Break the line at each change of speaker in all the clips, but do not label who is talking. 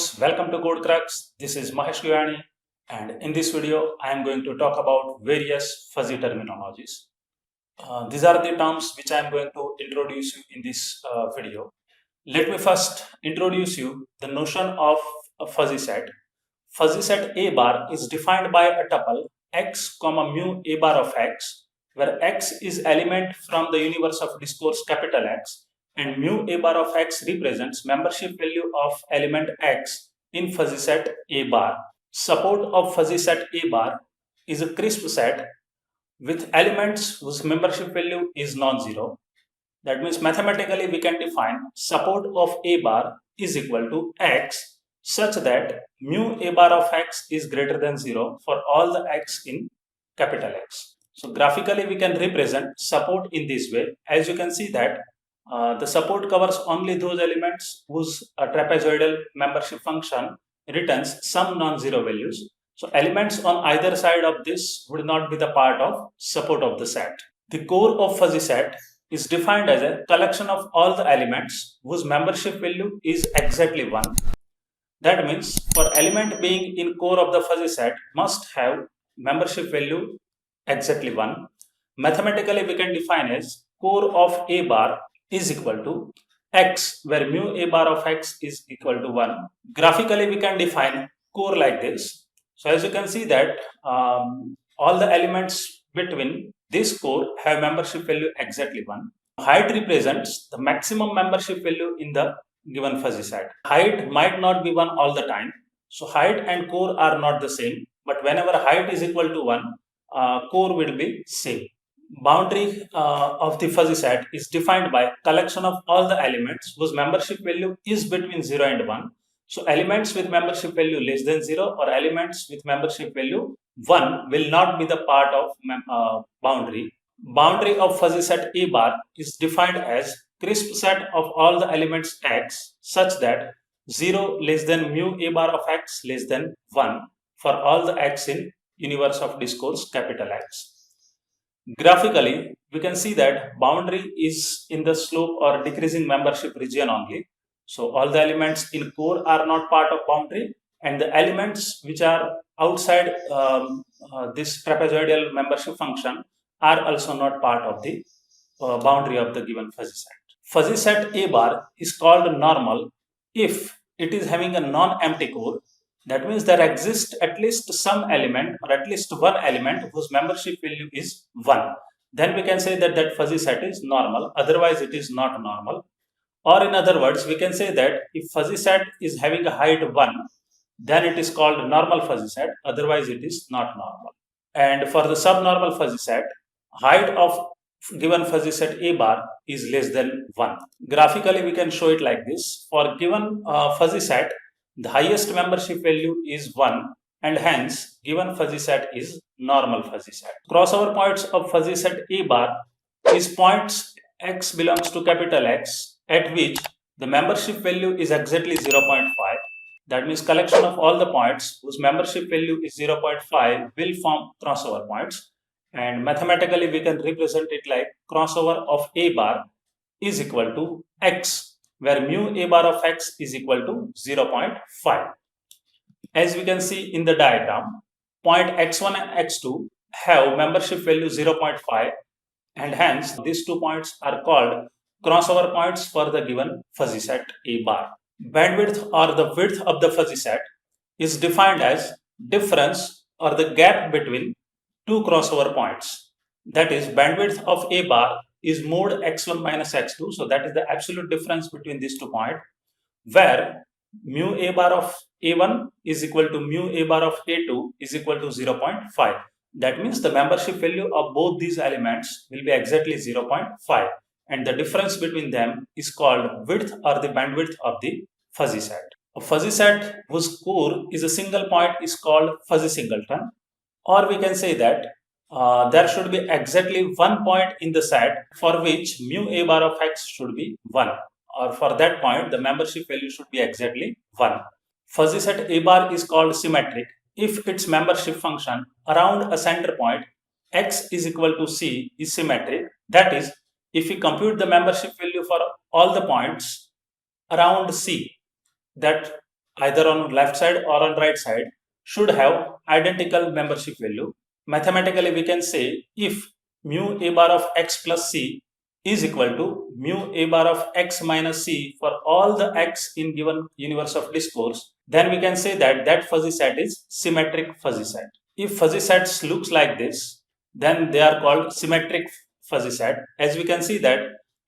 folks, welcome to CodeCrucks. This is Mahesh Guyani, and in this video I am going to talk about various fuzzy terminologies. These are the terms which I am going to introduce you in this video. Let me first introduce you the notion of a fuzzy set. Fuzzy set A bar is defined by a tuple x comma mu A bar of x, where x is element from the universe of discourse capital X, and mu A bar of x represents membership value of element x in fuzzy set A bar. Support of fuzzy set A bar is a crisp set with elements whose membership value is non-zero. That means mathematically we can define support of A bar is equal to x such that mu A bar of x is greater than 0 for all the x in capital X. So graphically we can represent support in this way. As you can see that the support covers only those elements whose trapezoidal membership function returns some non-zero values. So elements on either side of this would not be the part of support of the set. The core of fuzzy set is defined as a collection of all the elements whose membership value is exactly 1. That means for element being in core of the fuzzy set must have membership value exactly 1. Mathematically we can define as core of A bar is equal to x, where mu A bar of x is equal to 1. Graphically we can define core like this. So as you can see that all the elements between this core have membership value exactly 1. Height represents the maximum membership value in the given fuzzy set. Height might not be 1 all the time. So height and core are not the same. But whenever height is equal to 1, core will be same. Boundary of the fuzzy set is defined by collection of all the elements whose membership value is between 0 and 1. So elements with membership value less than 0 or elements with membership value 1 will not be the part of boundary. Boundary of fuzzy set A bar is defined as crisp set of all the elements x such that 0 less than mu A bar of x less than 1 for all the x in universe of discourse capital X. Graphically, we can see that boundary is in the slope or decreasing membership region only. So all the elements in core are not part of boundary, and the elements which are outside this trapezoidal membership function are also not part of the boundary of the given fuzzy set. Fuzzy set A bar is called normal if it is having a non-empty core. That means there exists at least some element or at least one element whose membership value is 1. Then we can say that that fuzzy set is normal, otherwise it is not normal. Or in other words, we can say that if fuzzy set is having a height 1, then it is called normal fuzzy set, otherwise it is not normal. And for the subnormal fuzzy set, height of given fuzzy set A bar is less than 1. Graphically, we can show it like this. For given fuzzy set, the highest membership value is 1, and hence given fuzzy set is normal fuzzy set. Crossover points of fuzzy set A bar is points x belongs to capital X at which the membership value is exactly 0.5. That means collection of all the points whose membership value is 0.5 will form crossover points, and mathematically we can represent it like crossover of A bar is equal to x, where mu A bar of x is equal to 0.5. As we can see in the diagram, point x1 and x2 have membership value 0.5, and hence these 2 points are called crossover points for the given fuzzy set A bar. Bandwidth or the width of the fuzzy set is defined as difference or the gap between two crossover points. That is, bandwidth of A bar is mod x1 minus x2, so that is the absolute difference between these 2 points, where mu A bar of A1 is equal to mu A bar of A2 is equal to 0.5. That means the membership value of both these elements will be exactly 0.5, and the difference between them is called width or the bandwidth of the fuzzy set. A fuzzy set whose core is a single point is called fuzzy singleton, or we can say that there should be exactly 1 point in the set for which mu A bar of x should be 1, or for that point the membership value should be exactly 1. Fuzzy set A bar is called symmetric if its membership function around a center point x is equal to c is symmetric. That is, if we compute the membership value for all the points around c, that either on left side or on right side, should have identical membership value. Mathematically, we can say if mu a bar of x plus c is equal to mu a bar of x minus c for all the x in given universe of discourse, then we can say that that fuzzy set is symmetric fuzzy set. If fuzzy sets looks like this, then they are called symmetric fuzzy set. As we can see that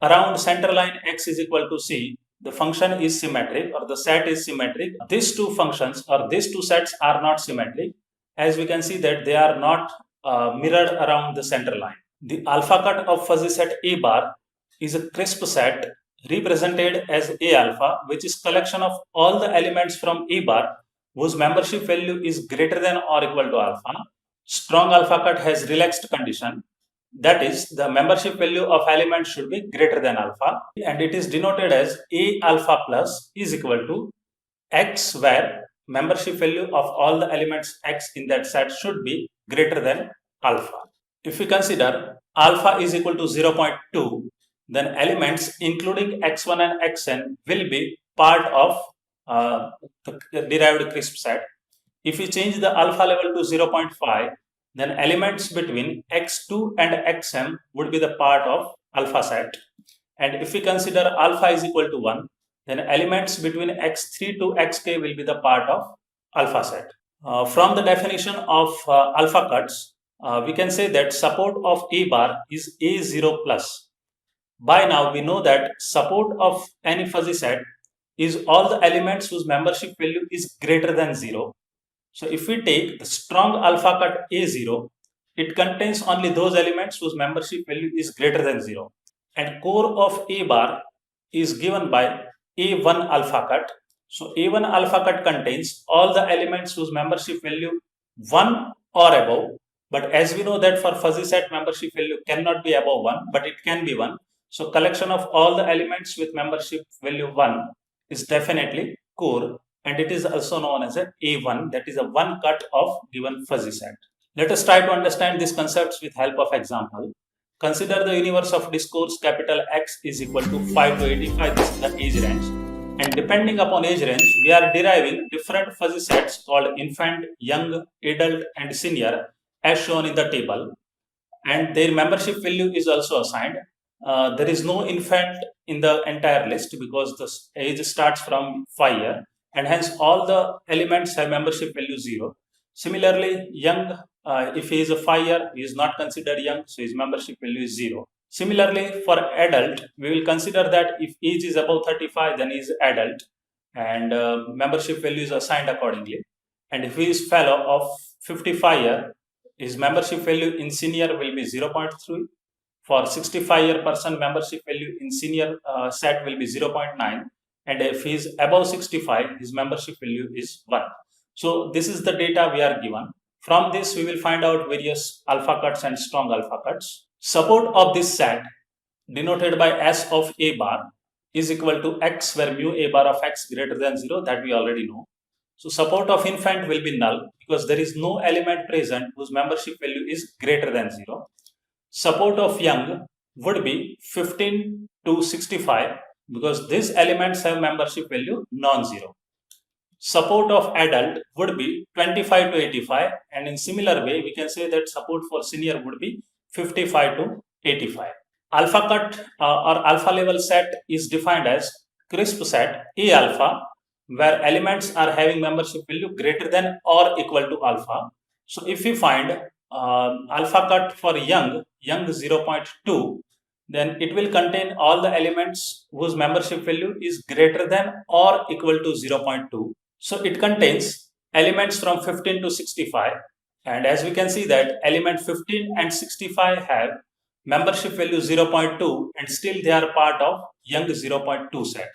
around center line x is equal to c, the function is symmetric or the set is symmetric. These two functions or these two sets are not symmetric. As we can see that they are not mirrored around the center line. The alpha cut of fuzzy set A bar is a crisp set represented as A alpha, which is collection of all the elements from A bar whose membership value is greater than or equal to alpha. Strong alpha cut has relaxed condition. That is, the membership value of element should be greater than alpha, and it is denoted as A alpha plus is equal to x, where membership value of all the elements x in that set should be greater than alpha. If we consider alpha is equal to 0.2, then elements including x1 and xn will be part of the derived crisp set. If we change the alpha level to 0.5, then elements between x2 and xm would be the part of alpha set. And if we consider alpha is equal to 1, then elements between x3 to xk will be the part of alpha set. From the definition of alpha cuts, we can say that support of A bar is A0 plus. By now, we know that support of any fuzzy set is all the elements whose membership value is greater than 0. So if we take the strong alpha cut A0, it contains only those elements whose membership value is greater than 0. And core of A bar is given by A1 alpha cut. So A1 alpha cut contains all the elements whose membership value 1 or above. But as we know that for fuzzy set membership value cannot be above 1, but it can be 1. So collection of all the elements with membership value 1 is definitely core, and it is also known as a A1, that is a one cut of given fuzzy set. Let us try to understand these concepts with help of example. Consider the universe of discourse capital X is equal to 5 to 85. This is the age range. And depending upon age range, we are deriving different fuzzy sets called infant, young, adult, and senior as shown in the table. And their membership value is also assigned. There is no infant in the entire list because the age starts from 5 years, and hence all the elements have membership value 0. Similarly, young, if he is a 5 year, he is not considered young, so his membership value is 0. Similarly, for adult, we will consider that if age is above 35, then he is adult, and membership value is assigned accordingly. And if he is fellow of 55 year, his membership value in senior will be 0.3. For 65-year person, membership value in senior set will be 0.9. And if he is above 65, his membership value is 1. So this is the data we are given. From this, we will find out various alpha cuts and strong alpha cuts. Support of this set, denoted by S of A bar, is equal to X, where mu A bar of X greater than 0, that we already know. So support of infant will be null because there is no element present whose membership value is greater than 0. Support of young would be 15 to 65 because these elements have membership value non-zero. Support of adult would be 25 to 85, and in similar way we can say that support for senior would be 55 to 85. Alpha cut or alpha level set is defined as crisp set A alpha, where elements are having membership value greater than or equal to alpha. So if we find alpha cut for young 0.2, then it will contain all the elements whose membership value is greater than or equal to 0.2. So it contains elements from 15 to 65, and as we can see that element 15 and 65 have membership value 0.2 and still they are part of young 0.2 set.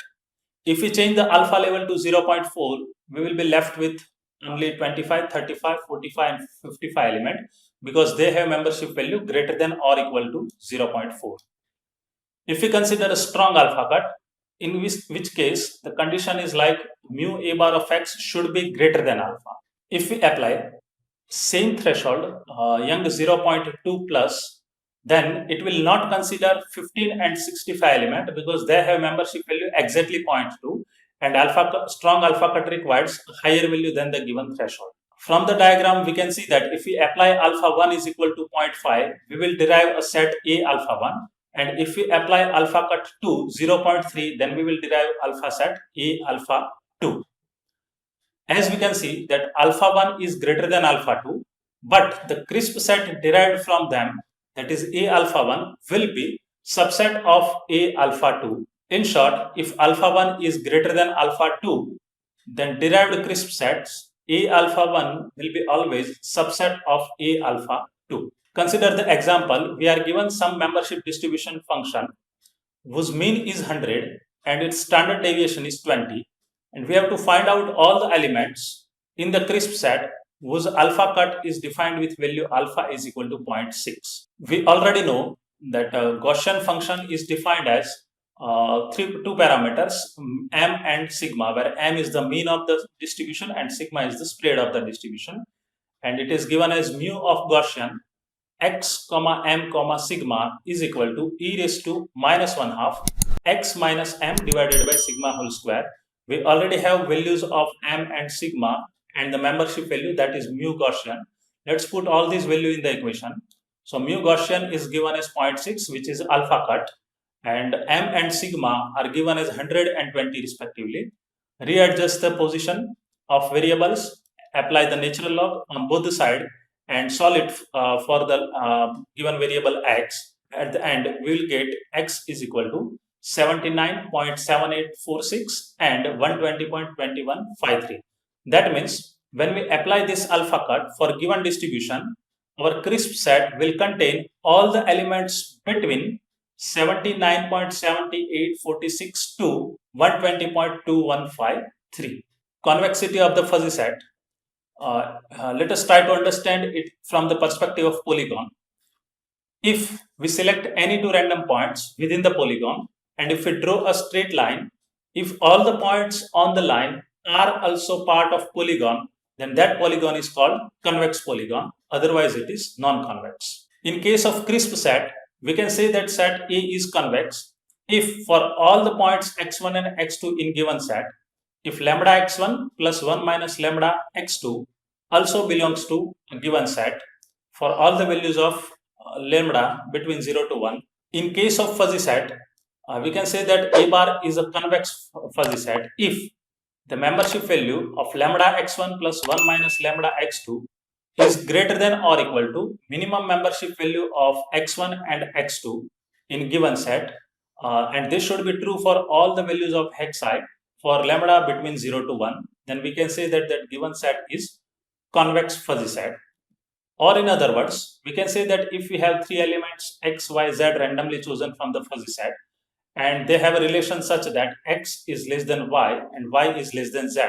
If we change the alpha level to 0.4, we will be left with only 25, 35, 45 and 55 element because they have membership value greater than or equal to 0.4. If we consider a strong alpha cut, in which case the condition is like mu A bar of X should be greater than alpha. If we apply same threshold, young 0.2 plus, then it will not consider 15 and 65 element because they have membership value exactly 0.2, and strong alpha cut requires a higher value than the given threshold. From the diagram, we can see that if we apply alpha 1 is equal to 0.5, we will derive a set A alpha 1. And if we apply alpha cut to 0.3, then we will derive alpha set A alpha 2. As we can see that alpha 1 is greater than alpha 2, but the crisp set derived from them, that is A alpha 1, will be subset of A alpha 2. In short, if alpha 1 is greater than alpha 2, then derived crisp sets A alpha 1 will be always subset of A alpha 2. Consider the example. We are given some membership distribution function whose mean is 100 and its standard deviation is 20, and we have to find out all the elements in the crisp set whose alpha cut is defined with value alpha is equal to 0.6. We already know that Gaussian function is defined as two parameters, m and sigma, where m is the mean of the distribution and sigma is the spread of the distribution, and it is given as mu of Gaussian x comma m comma sigma is equal to e raised to minus 1/2 x minus m divided by sigma whole square. We already have values of m and sigma and the membership value, that is mu Gaussian. Let's put all these value in the equation. So mu Gaussian is given as 0.6, which is alpha cut, and m and sigma are given as 100 and 20 respectively. Readjust the position of variables, apply the natural log on both the side, and solve it for the given variable x. At the end, we will get x is equal to 79.7846 and 120.2153. That means when we apply this alpha cut for given distribution, our crisp set will contain all the elements between 79.7846 to 120.2153. Convexity of the fuzzy set. Let us try to understand it from the perspective of polygon. If we select any two random points within the polygon, and if we draw a straight line, if all the points on the line are also part of polygon, then that polygon is called convex polygon. Otherwise, it is non-convex. In case of crisp set, we can say that set A is convex if for all the points x1 and x2 in given set, if lambda x1 plus 1 minus lambda x2 also belongs to a given set for all the values of lambda between 0 to 1. In case of fuzzy set, we can say that A bar is a convex fuzzy set if the membership value of lambda x1 plus 1 minus lambda x2 is greater than or equal to minimum membership value of x1 and x2 in given set, and this should be true for all the values of hexi for lambda between 0 to 1. Then we can say that that given set is convex fuzzy set. Or in other words, we can say that if we have three elements x, y, z randomly chosen from the fuzzy set, and they have a relation such that x is less than y and y is less than z,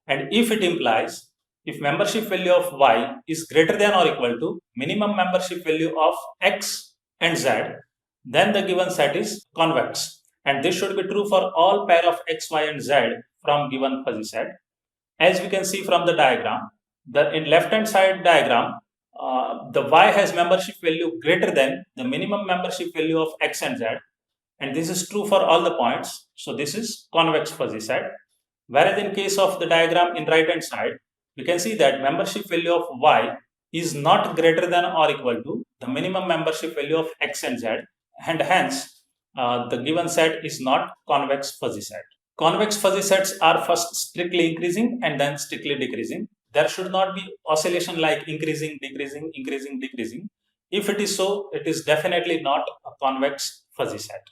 and if it implies if membership value of y is greater than or equal to minimum membership value of x and z, then the given set is convex, and this should be true for all pair of x, y and z from given fuzzy set. As we can see from the diagram, in left hand side diagram, the y has membership value greater than the minimum membership value of x and z, and this is true for all the points. So this is convex fuzzy set. Whereas in case of the diagram in right hand side, we can see that membership value of y is not greater than or equal to the minimum membership value of x and z, and hence the given set is not convex fuzzy set. Convex fuzzy sets are first strictly increasing and then strictly decreasing. There should not be oscillation like increasing, decreasing, increasing, decreasing. If it is so, it is definitely not a convex fuzzy set.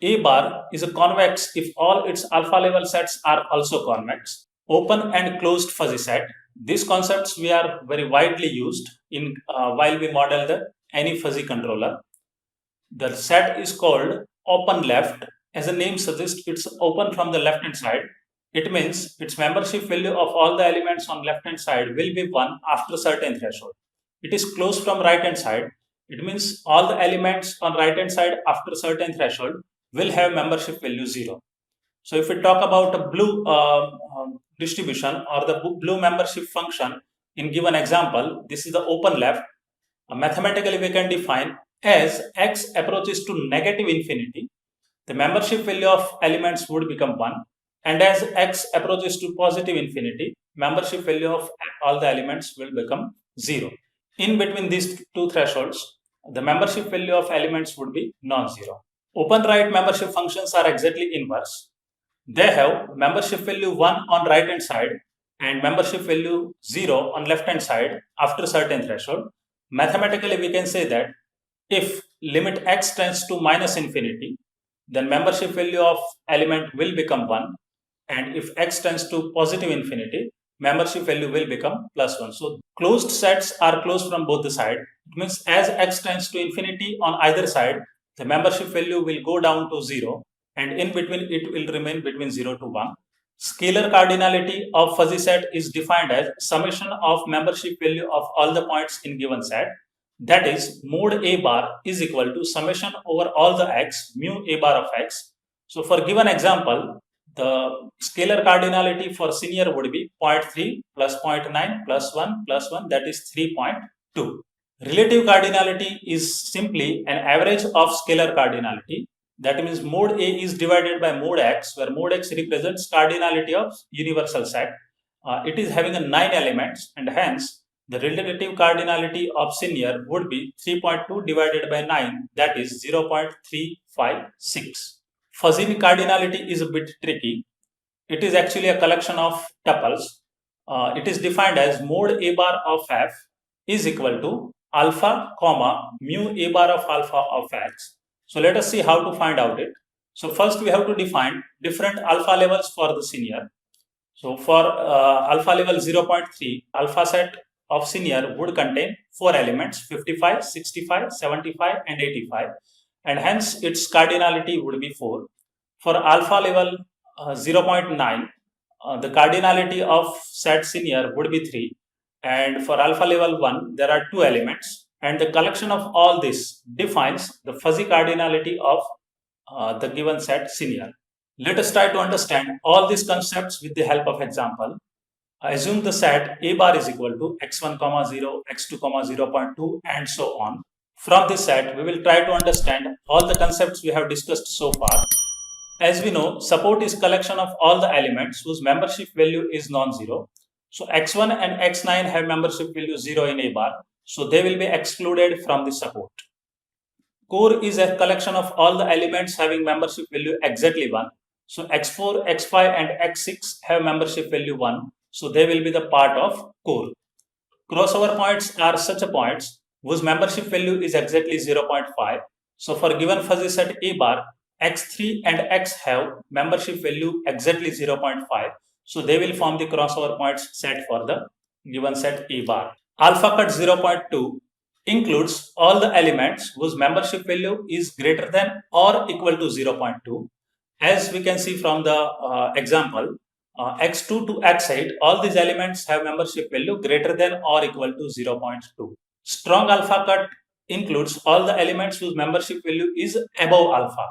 A bar is a convex if all its alpha level sets are also convex. Open and closed fuzzy set. These concepts we are very widely used in while we model any fuzzy controller. The set is called open left. As the name suggests, it's open from the left hand side. It means its membership value of all the elements on left hand side will be 1 after a certain threshold. It is closed from right hand side. It means all the elements on right hand side after a certain threshold will have membership value 0. So if we talk about a blue distribution or the blue membership function in given example, this is the open left. Mathematically we can define as x approaches to negative infinity, the membership value of elements would become 1, And as x approaches to positive infinity, membership value of all the elements will become 0. In between these two thresholds, the membership value of elements would be non-zero. Open right membership functions are exactly inverse. They have membership value 1 on right hand side and membership value 0 on left hand side after certain threshold. Mathematically, we can say that if limit x tends to minus infinity, then membership value of element will become 1, and if x tends to positive infinity, membership value will become plus 1. So closed sets are closed from both the sides. It means as x tends to infinity on either side, the membership value will go down to 0, and in between it will remain between 0 to 1. Scalar cardinality of fuzzy set is defined as summation of membership value of all the points in given set. That is, mod a bar is equal to summation over all the x mu a bar of x. So for given example, the scalar cardinality for senior would be 0.3 plus 0.9 plus 1 plus 1, that is 3.2. Relative cardinality is simply an average of scalar cardinality. That means mod A is divided by mod x, where mod x represents cardinality of universal set. It is having a 9 elements, and hence the relative cardinality of senior would be 3.2 divided by 9, that is 0.356. Fuzzy cardinality is a bit tricky. It is actually a collection of tuples. It is defined as mod a bar of f is equal to alpha comma mu a bar of alpha of x. So let us see how to find out it. So first we have to define different alpha levels for the senior. So for alpha level 0.3, alpha set of senior would contain 4 elements, 55, 65, 75 and 85, and hence its cardinality would be 4. For alpha level 0.9, the cardinality of set senior would be 3, and for alpha level 1 there are 2 elements, and the collection of all this defines the fuzzy cardinality of the given set senior. Let us try to understand all these concepts with the help of example. Assume the set a bar is equal to x1, 0, x2, 0.2 and so on. From this set, we will try to understand all the concepts we have discussed so far. As we know, support is collection of all the elements whose membership value is non-zero. So x1 and x9 have membership value 0 in a bar, so they will be excluded from the support. Core is a collection of all the elements having membership value exactly 1. So x4, x5 and x6 have membership value 1, so they will be the part of core. Crossover points are such points whose membership value is exactly 0.5. So for given fuzzy set a bar, x3 and x have membership value exactly 0.5. So they will form the crossover points set for the given set a bar. Alpha cut 0.2 includes all the elements whose membership value is greater than or equal to 0.2. As we can see from the example, x2 to x8, all these elements have membership value greater than or equal to 0.2. Strong alpha cut includes all the elements whose membership value is above alpha.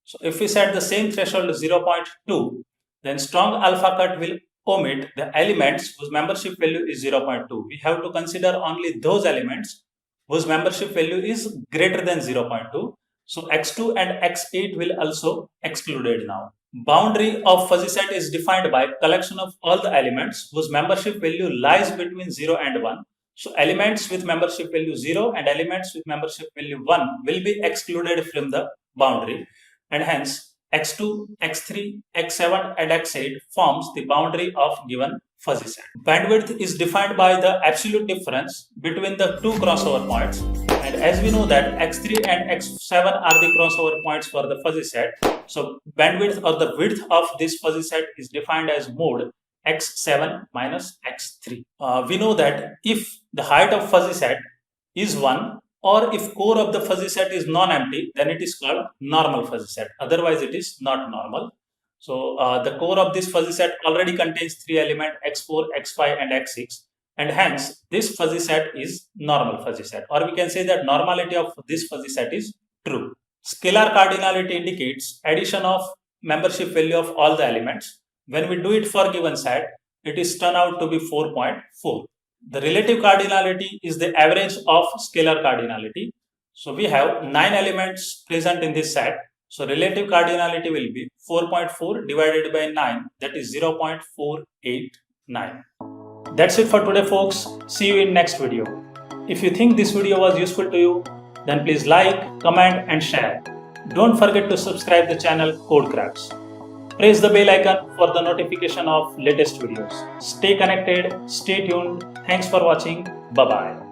So if we set the same threshold 0.2, then strong alpha cut will omit the elements whose membership value is 0.2. We have to consider only those elements whose membership value is greater than 0.2. So x2 and x8 will also excluded now. Boundary of fuzzy set is defined by collection of all the elements whose membership value lies between 0 and 1. So elements with membership value 0 and elements with membership value 1 will be excluded from the boundary, and hence x2, x3, x7 and x8 forms the boundary of given fuzzy set. Bandwidth is defined by the absolute difference between the two crossover points, and as we know that x3 and x7 are the crossover points for the fuzzy set, so bandwidth or the width of this fuzzy set is defined as mod x7 minus x3. We know that if the height of fuzzy set is 1, or if core of the fuzzy set is non-empty, then it is called normal fuzzy set. Otherwise, it is not normal. So the core of this fuzzy set already contains 3 elements x4, x5 and x6, and hence this fuzzy set is normal fuzzy set, or we can say that normality of this fuzzy set is true. Scalar cardinality indicates addition of membership value of all the elements. When we do it for given set, it is turned out to be 4.4. The relative cardinality is the average of scalar cardinality. So we have 9 elements present in this set, So relative cardinality will be 4.4 divided by 9, that is 0.489. That's it for today, folks. See you in next video. If you think this video was useful to you, then please like, comment and share. Don't forget to subscribe the channel CodeCrucks. Press the bell icon for the notification of latest videos. Stay connected, stay tuned. Thanks for watching. Bye-bye.